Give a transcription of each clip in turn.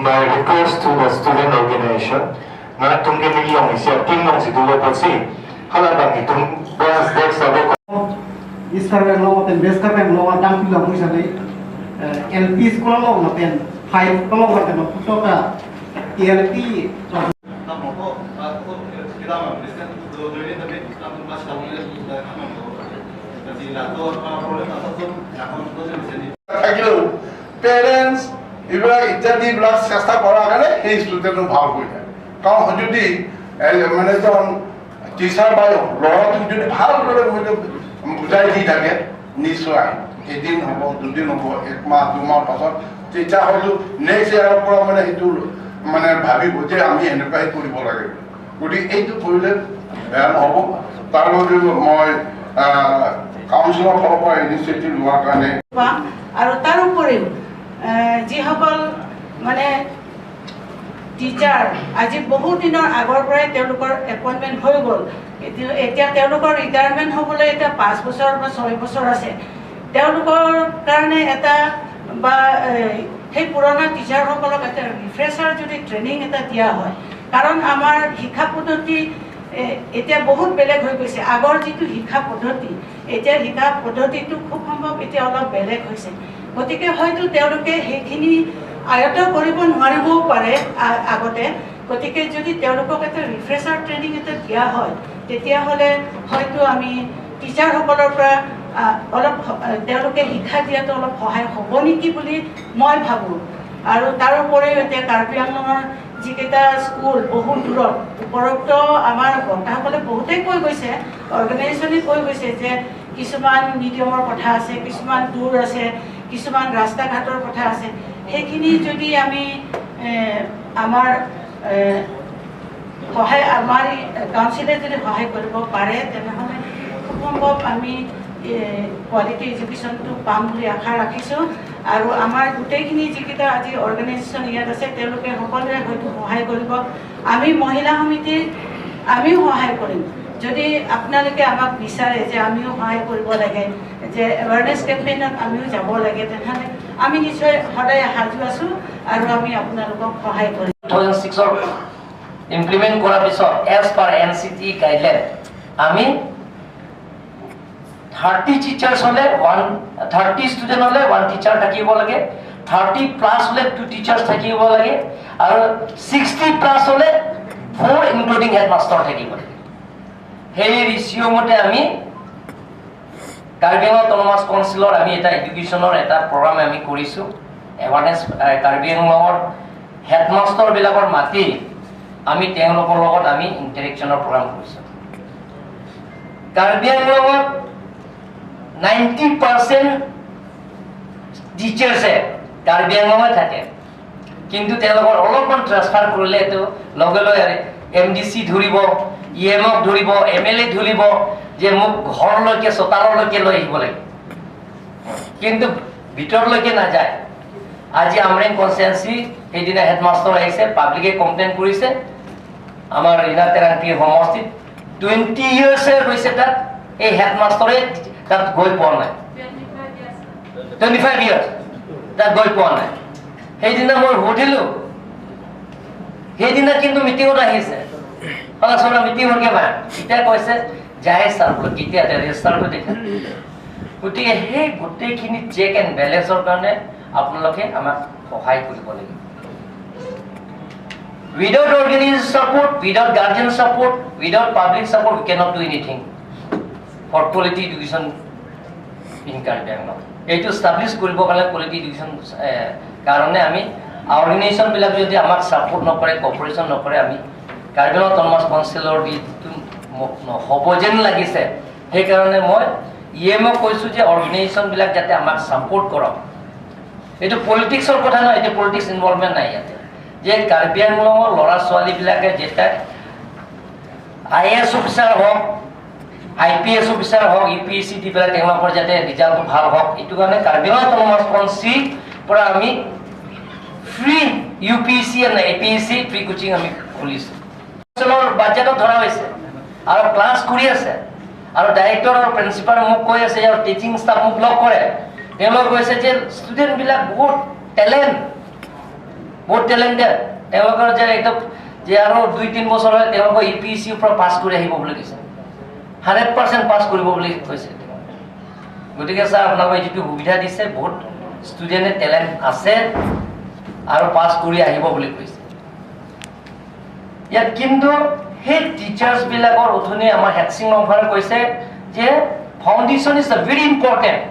my request to the student organization na tunggu lagi yang siap tim nong si dulu pasti kalau bang itu bahas dek sabo इसका bank लोग होते हैं base का bank लोग आदम भी लोग मुझे नहीं एलपी स्कूल लोग होते हैं फाइव लोग होते हैं तो का एलपी पेरेंट्स এইবিলাক ইত্যাদি বিলাক চেষ্টা কৰাৰ কাৰণে সেই ষ্টুডেণ্টটো ভাল হৈ যায় কাৰণ যদি মানে এজন টিচাৰ বা ল'ৰাটোক যদি ভালদৰে বুজাই দি থাকে নিশ্চয় এদিন হ'ব দুদিন হ'ব একমাহ দুমাহ পাছত তেতিয়া হয়তো নেক্সট ইয়াৰৰ পৰা মানে সেইটো মানে ভাবিব যে আমি এনেকুৱাই কৰিব লাগে গতিকে এইটো কৰিলে বেয়া নহ'ব তাৰ বাবে মই কাউন্সিলৰ ফালৰ পৰা ইনিচিয়েটিভ লোৱাৰ কাৰণে আৰু তাৰ উপৰিও যিসকল মানে টিচাৰ আজি বহুত দিনৰ আগৰ পৰাই তেওঁলোকৰ এপইণ্টমেণ্ট হৈ গ'ল এতিয়া তেওঁলোকৰ ৰিটায়াৰমেণ্ট হ'বলৈ এতিয়া 5 বছৰ বা 6 বছৰ আছে তেওঁলোকৰ কাৰণে এটা বা সেই পুৰণা টিচাৰসকলক এটা ৰিফ্ৰেছাৰ যদি ট্ৰেইনিং এটা দিয়া হয় কাৰণ আমাৰ শিক্ষা পদ্ধতি এতিয়া বহুত বেলেগ হৈ গৈছে আগৰ যিটো শিক্ষা পদ্ধতি এতিয়া শিক্ষা পদ্ধতিটো খুব সম্ভৱ এতিয়া অলপ বেলেগ হৈছে গতিকে হয়তো তেওঁলোকে সেইখিনি আয়ত্ত কৰিব নোৱাৰিবও পাৰে আগতে গতিকে যদি তেওঁলোকক এটা ৰিফ্ৰেছাৰ ট্ৰেইনিং এটা দিয়া হয় তেতিয়াহ'লে হয়তো আমি টিচাৰসকলৰ পৰা অলপ তেওঁলোকে শিক্ষা দিয়াটো অলপ সহায় হ'ব নেকি বুলি মই ভাবোঁ আৰু তাৰ উপৰিও এতিয়া কাৰ্বি আংলঙৰ যিকেইটা স্কুল বহুত দূৰত উপৰোক্ত আমাৰ বক্তাসকলে বহুতেই কৈ গৈছে অৰ্গেনাইজেশ্যনে কৈ গৈছে যে কিছুমান মিডিয়ামৰ কথা আছে কিছুমান দূৰ আছে কিছুমান ৰাস্তা ঘাটৰ কথা আছে সেইখিনি যদি আমি আমাৰ সহায় আমাৰ কাউন্সিলে যদি সহায় কৰিব পাৰে তেনেহ'লে খুব সম্ভৱ আমি কোৱালিটি এডুকেশ্যনটো পাম বুলি আশা ৰাখিছোঁ আৰু আমাৰ গোটেইখিনি যিকেইটা আজি অৰ্গেনাইজেশ্যন ইয়াত আছে তেওঁলোকে সকলোৱে হয়তো সহায় কৰিব আমি মহিলা সমিতিৰ আমিও সহায় কৰিম যদি আপোনালোকে আমাক বিচাৰে যে আমিও সহায় কৰিব লাগে যে এৱাৰনেছ কেম্পেইনত আমিও যাব লাগে তেনেহ'লে আমি নিশ্চয় সদায় সাজু আছোঁ আৰু আমি আপোনালোকক সহায় কৰিম 2006 ইমপ্লিমেণ্ট কৰাৰ পিছত এজ পাৰ NCT গাইডলাইন আমি 30 টিচাৰ্ছ হ'লে 30 ষ্টুডেণ্ট হ'লে 1 টিচাৰ থাকিব লাগে 30 প্লাছ হ'লে 2 টিচাৰ্ছ থাকিব লাগে আৰু 60 প্লাছ হ'লে 4 ইনক্লুডিং হেডমাষ্টাৰ থাকিব লাগে সেই ৰেচিঅ' মতে আমি কাৰ্বি আংলং অট'নমাছ কাউন্সিলৰ আমি এটা এডুকেশ্যনৰ এটা প্ৰগ্ৰাম আমি কৰিছোঁ এৱাৰনেছ কাৰ্বি আংলঙৰ হেডমাষ্টাৰবিলাকৰ মাতি আমি তেওঁলোকৰ লগত আমি ইণ্টাৰেকশ্যনৰ প্ৰগ্ৰাম কৰিছোঁ কাৰ্বি আংলঙত 90% টিচাৰ্ছে কাৰ্বি আংলঙত থাকে কিন্তু তেওঁলোকৰ অলপমান ট্ৰান্সফাৰ কৰিলে এইটো লগে লগে MDC ধৰিব EMক ধৰিব MLA ধৰিব যে মোক ঘৰলৈকে চোতাললৈকে লৈ আহিব লাগে কিন্তু ভিতৰলৈকে নাযায় আজি আমৰেং কনষ্টিটুৱেঞ্চি সেইদিনা হেডমাষ্টাৰ আহিছে পাব্লিকে কমপ্লেইন কৰিছে আমাৰ ইনাতেৰাংটি সমষ্টিত 20 ইয়াৰ্ছে গৈছে তাত এই হেডমাষ্টাৰে তাত গৈ পোৱা নাই 25 ইয়াৰ্ছ তাত গৈ পোৱা নাই সেইদিনা মই সুধিলোঁ সেইদিনা কিন্তু মিটিঙত আহিছে সদাচৰা মিটিঙত কেবা এতিয়া কৈছে যায় ছাৰ বোলে কেতিয়া ৰেজিষ্টাৰটো দেখে গতিকে সেই গোটেইখিনি চেক এণ্ড বেলেঞ্চৰ কাৰণে আপোনালোকে আমাক সহায় কৰিব লাগিব without organization support without guardian support without public support we cannot do anything for quality education in Karbi Anglong এইটো establish কৰিব কাৰণে quality education কাৰণে আমি অৰ্গেনাইজেশ্যন বিলাক যদি আমাক সাপোৰ্ট নকৰে কোঅপাৰেচন নকৰে আমি কাৰ্বি আংলং অট'নমাছ কাউন্সিলৰ হ'ব যেন লাগিছে সেইকাৰণে মই EMক কৈছোঁ যে অৰ্গেনাইজেশ্যন বিলাক যাতে আমাক সাপোৰ্ট কৰক এইটো পলিটিক্সৰ কথা নহয় এইটো পলিটিক্স ইনভলভমেণ্ট নাই ইয়াতে যে কাৰ্বি আংলঙৰ ল'ৰা ছোৱালীবিলাকে যেতিয়া IAS অফিচাৰ হওক IPS অফিচাৰ হওক UPSC দি পেলাই তেওঁলোকৰ যাতে ৰিজাল্টটো ভাল হওক এইটো কাৰণে কাৰ্বি আংলং অট'নমাছ কাউন্সিল পৰা আমি ফ্ৰী UPSC আৰু APSC ফ্ৰী কোচিং আমি খুলিছোঁ বাজেটত ধৰা হৈছে আৰু ক্লাছ কৰি আছে আৰু ডাইৰেক্টৰ আৰু প্ৰিন্সিপাল মোক কৈ আছে আৰু টিচিং ষ্টাফ মোক লগ কৰে তেওঁলোক কৈছে যে ষ্টুডেণ্টবিলাক বহুত টেলেণ্ট বহুত টেলেণ্টেড তেওঁলোকৰ যে একদম যে আৰু 2-3 বছৰ হয় তেওঁলোকৰ EPECৰ পৰা পাছ কৰি আহিব বুলি কৈছে 100% পাছ কৰিব বুলি কৈছে গতিকে ছাৰ আপোনালোকে যিটো সুবিধা দিছে বহুত ষ্টুডেণ্টে টেলেণ্ট আছে আৰু পাছ কৰি আহিব বুলি কৈছে ইয়াত কিন্তু সেই টিচাৰ্ছবিলাকৰ অধুনি আমাৰ হেডছিং অফাৰ কৈছে যে ফাউণ্ডেশ্যন ইজ ভেৰি ইম্পৰ্টেণ্ট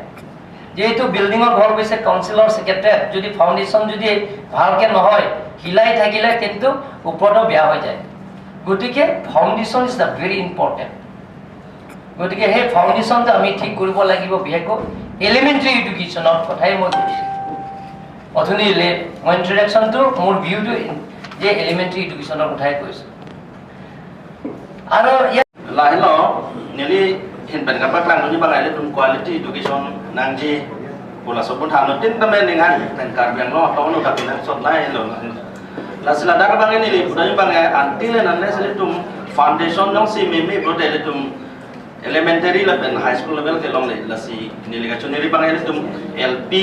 যেহেতু বিল্ডিঙৰ ঘৰ কৈছে কাউন্সিলৰ সেক্ৰেটাৰী যদি ফাউণ্ডেশ্যন যদি ভালকে নহয় হিলাই থাকিলে কিন্তু ওপৰতো বেয়া হৈ যায় গতিকে ফাউণ্ডেশ্যন ইজ ভেৰি ইম্পৰ্টেণ্ট গতিকে সেই ফাউণ্ডেশ্যনটো আমি ঠিক কৰিব লাগিব বিশেষকৈ এলিমেণ্টাৰী এডুকেশ্যনৰ কথাই মই কৈছোঁ অথনি মই ইন্ট্ৰডাকশ্যনটো মোৰ ভিউটো যে এলিমেণ্টাৰী এডুকেশ্যনৰ কথাই কৈছোঁ আৰু lahilo nili hin ben kapak lang ni bangai le tum quality education nang ji pula sobun hanu tin tamen ningan ten kar biang lo to no kapina sot lai lo la sila da bangai nili pura ni bangai until nan le sele tum foundation jong si me bro de le tum elementary la ben high school level ke long le la si nili ga chun nili bangai le tum LP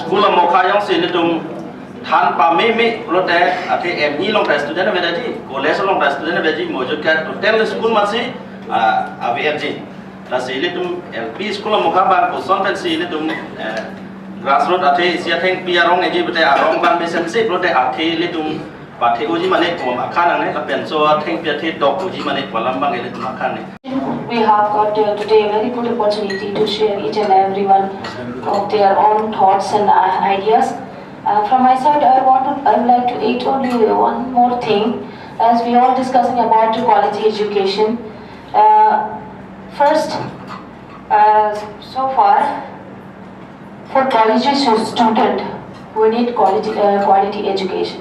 school mo kha jong si le tum than pa me prote ate ME long ta student be ji college long ta student be ji mojud ka total school ma si AVRG la si le tum LP school mo kha ba poson ben si le tum grassroots ate sia theng pia rong ji bete arong ban be sen si prote ate le tum pa the uji mane ko ma khan ne la pen so theng pia the dok uji mane kolam bang le tum khan ne We have got today a very good opportunity to share each and every one of their own thoughts and ideas. From my side, I would like to add only one more thing, as we are discussing about quality education. First, so far, for college student, we need quality education,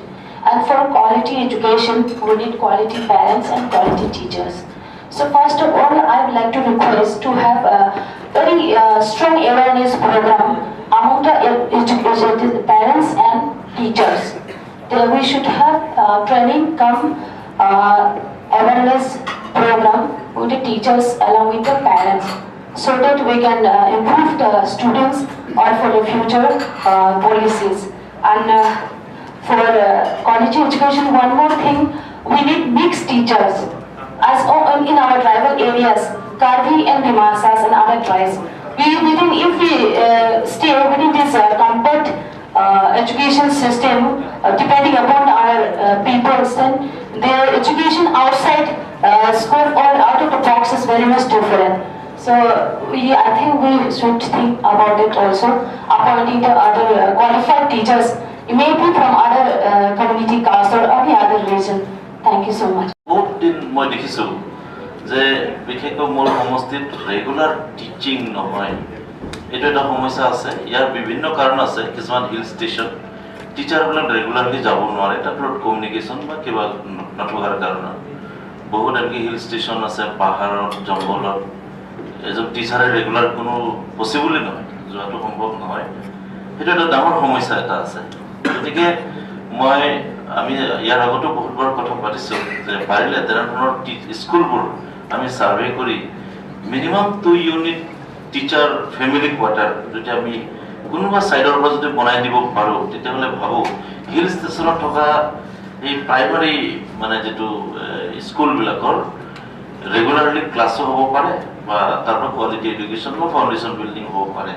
and for quality education, we need quality parents and quality teachers. So first of all, I would like to request to have a very strong awareness program among the educated parents and teachers. We should have training come awareness program with the teachers along with the parents, so that we can improve the students or for the future policies. And for college education, one more thing, we need mixed teachers. As in our tribal areas, Karbi and Dimasas and other tribes, if we stay within this compact education system, depending upon our peoples, then their education outside school or out of the box is very much different. So I think we should think about it also, appointing the other qualified teachers, maybe from other community caste or any other region. Thank you so much. বহুত দিন মই দেখিছোঁ যে বিশেষকৈ মোৰ সমষ্টিত regular teaching নহয় এইটো এটা সমস্যা আছে ইয়াৰ বিভিন্ন কাৰণ আছে কিছুমান হিল ষ্টেচন টিচাৰবিলাক ৰেগুলাৰলি যাব নোৱাৰে এটা কমিউনিকেশ্যন বা কিবা নথকাৰ কাৰণে বহুত এনেকৈ হিল ষ্টেচন আছে পাহাৰত জংঘলত এজন টিচাৰে ৰেগুলাৰ কোনো পচিবলি নহয় যোৱাটো সম্ভৱ নহয় সেইটো এটা ডাঙৰ সমস্যা এটা আছে গতিকে মই আমি ইয়াৰ আগতো বহুতবাৰ কথা পাতিছোঁ যে পাৰিলে তেনেধৰণৰ স্কুলবোৰ আমি সাৰ্ভে কৰি minimum 2 unit teacher family quarter যদি আমি কোনোবা সাইডৰ পৰা যদি বনাই দিব পাৰোঁ তেতিয়াহ'লে ভাবোঁ হিল ষ্টেচনত থকা এই প্ৰাইমাৰী মানে যেটো স্কুলবিলাকৰ ৰেগুলাৰলি ক্লাছো হ'ব পাৰে বা তাৰপৰা কোৱালিটি এডুকেশ্যন বা ফাউণ্ডেশ্যন বিল্ডিং হ'ব পাৰে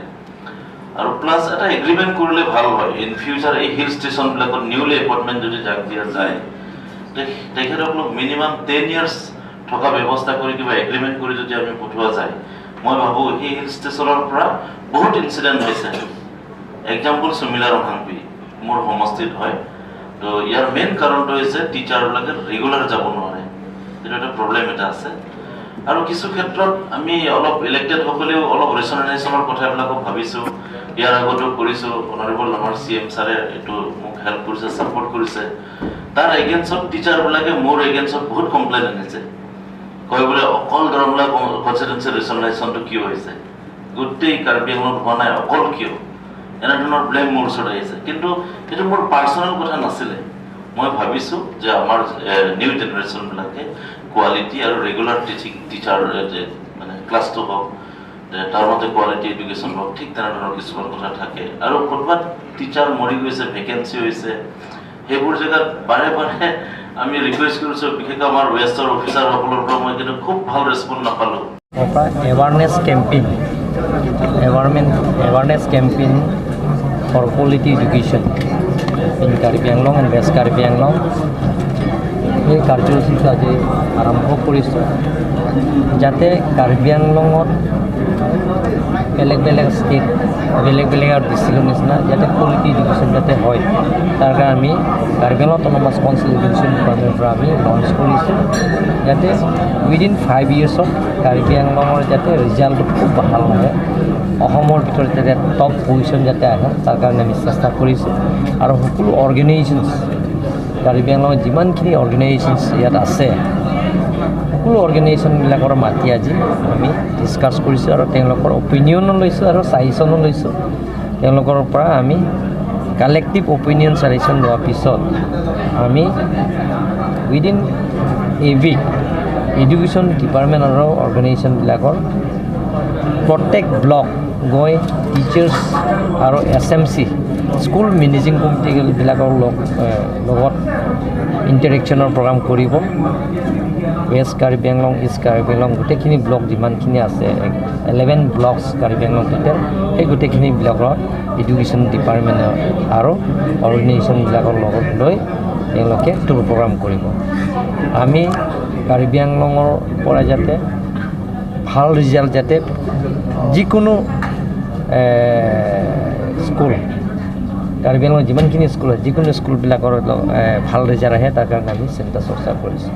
আৰু প্লাছ এটা এগ্ৰিমেণ্ট কৰিলে ভাল হয় ইন ফিউচাৰ এই হিল ষ্টেচনবিলাকত নিউলি এপইণ্টমেণ্ট যদি যাক দিয়া যায় তেখেতসকলক মিনিমাম 10 ইয়াৰ্ছ থকা ব্যৱস্থা কৰি কিবা এগ্ৰিমেণ্ট কৰি যদি আমি পঠোৱা যায় মই ভাবোঁ এই হিল ষ্টেচনৰ পৰা বহুত ইনচিডেণ্ট হৈছে এক্সাম্পল সুমিলা ৰংহাংপি মোৰ সমষ্টিত হয় তো ইয়াৰ মেইন কাৰণটো হৈছে টিচাৰবিলাকে ৰেগুলাৰ যাব নোৱাৰে এইটো এটা প্ৰব্লেম এটা আছে আৰু কিছু ক্ষেত্ৰত আমি অলপ ইলেক্টেড সকলেও অলপ ৰেচনেলাইজেশ্যনৰ কথাবিলাকো ভাবিছোঁ ইয়াৰ আগতো কৰিছোঁ অনাৰেবল আমাৰ CM ছাৰে এইটো মোক হেল্প কৰিছে ছাপোৰ্ট কৰিছে তাৰ এগেইনষ্টত টিচাৰবিলাকে মোৰ এগেইনষ্টত বহুত কমপ্লেইন আনিছে কয় বোলে অকল দৰমলা কনষ্টিটুৱেঞ্চি ৰেচনেলাইজেশ্যনটো কিয় হৈছে গোটেই কাৰ্বি আংলঙত হোৱা নাই অকল কিয় এনেধৰণৰ ব্লেম মোৰ ওচৰত আহিছে কিন্তু এইটো মোৰ পাৰ্চনেল কথা নাছিলে মই ভাবিছোঁ যে আমাৰ নিউ জেনেৰেশ্যনবিলাকে কোৱালিটি আৰু ৰেগুলাৰ টিচিং টিচাৰ মানে ক্লাছটো হওক তাৰ মতে কোৱালিটি এডুকেশ্যন হওক ঠিক তেনেধৰণৰ কিছুমান কথা থাকে আৰু ক'ৰবাত টিচাৰ মৰি গৈছে ভেকেঞ্চি হৈছে সেইবোৰ জেগাত বাৰে বাৰে আমি ৰিকুৱেষ্ট কৰিছোঁ বিশেষকৈ আমাৰ ৱেষ্টৰ অফিচাৰসকলৰ পৰা মই কিন্তু খুব ভাল ৰেছপন্স নাপালোঁ awareness campaign for quality education in Karbi Anglong and West Karbi Anglong এই কাৰ্যসূচীটো আজি আৰম্ভ কৰিছোঁ যাতে কাৰ্বি আংলঙত বেলেগ বেলেগ ষ্টেট বেলেগ বেলেগ আৰু ডিষ্ট্ৰিক্টৰ নিচিনা যাতে কোৱালিটি এডুকেশ্যন যাতে হয় তাৰ কাৰণে আমি Karbi Anglong autonomous council education ডিপাৰ্টমেণ্টৰ পৰা আমি লঞ্চ কৰিছোঁ যাতে উইদিন 5 yearsত কাৰ্বি আংলঙৰ যাতে ৰিজাল্টটো খুব ভাল হয় অসমৰ ভিতৰত যাতে টপ পজিশ্যন যাতে আহে তাৰ কাৰণে আমি চেষ্টা কৰিছোঁ আৰু সকলো অৰ্গেনাইজেশ্যনছ কাৰ্বি আংলঙত যিমানখিনি অৰ্গেনাইজেশ্যনছ ইয়াত আছে সকলো অৰ্গেনাইজেশ্যনবিলাকৰ মাতি আজি আমি ডিছকাছ কৰিছোঁ আৰু তেওঁলোকৰ অপিনিয়নো লৈছোঁ আৰু ছাজেশ্যনো লৈছোঁ তেওঁলোকৰ পৰা আমি কালেক্টিভ অপিনিয়ন ছাজেশ্যন লোৱাৰ পিছত আমি within a week education department আৰু অৰ্গেনাইজেশ্যনবিলাকৰ প্ৰত্যেক ব্লক গৈ টিচাৰ্ছ আৰু SMC স্কুল মেনেজিং কমিটিবিলাকৰ লগত ইণ্টাৰেকশ্যনৰ প্ৰগ্ৰাম কৰিব ৱেষ্ট কাৰ্বি আংলং ইষ্ট কাৰ্বি আংলং গোটেইখিনি ব্লক যিমানখিনি আছে 11 ব্লকছ কাৰ্বি আংলং টোটেল সেই গোটেইখিনি ব্লকৰ এডুকেশ্যন ডিপাৰ্টমেণ্ট আৰু অৰ্গেনাইজেশ্যনবিলাকৰ লগত লৈ তেওঁলোকে টুৰ প্ৰগ্ৰাম কৰিব আমি কাৰ্বি আংলঙৰ পৰা যাতে ভাল ৰিজাল্ট যাতে যিকোনো স্কুল কাৰ্বি আংলঙৰ যিমানখিনি স্কুল আছে যিকোনো স্কুলবিলাকৰ ভাল ৰিজাল্ট আহে তাৰ কাৰণে আমি চিন্তা চৰ্চা কৰিছোঁ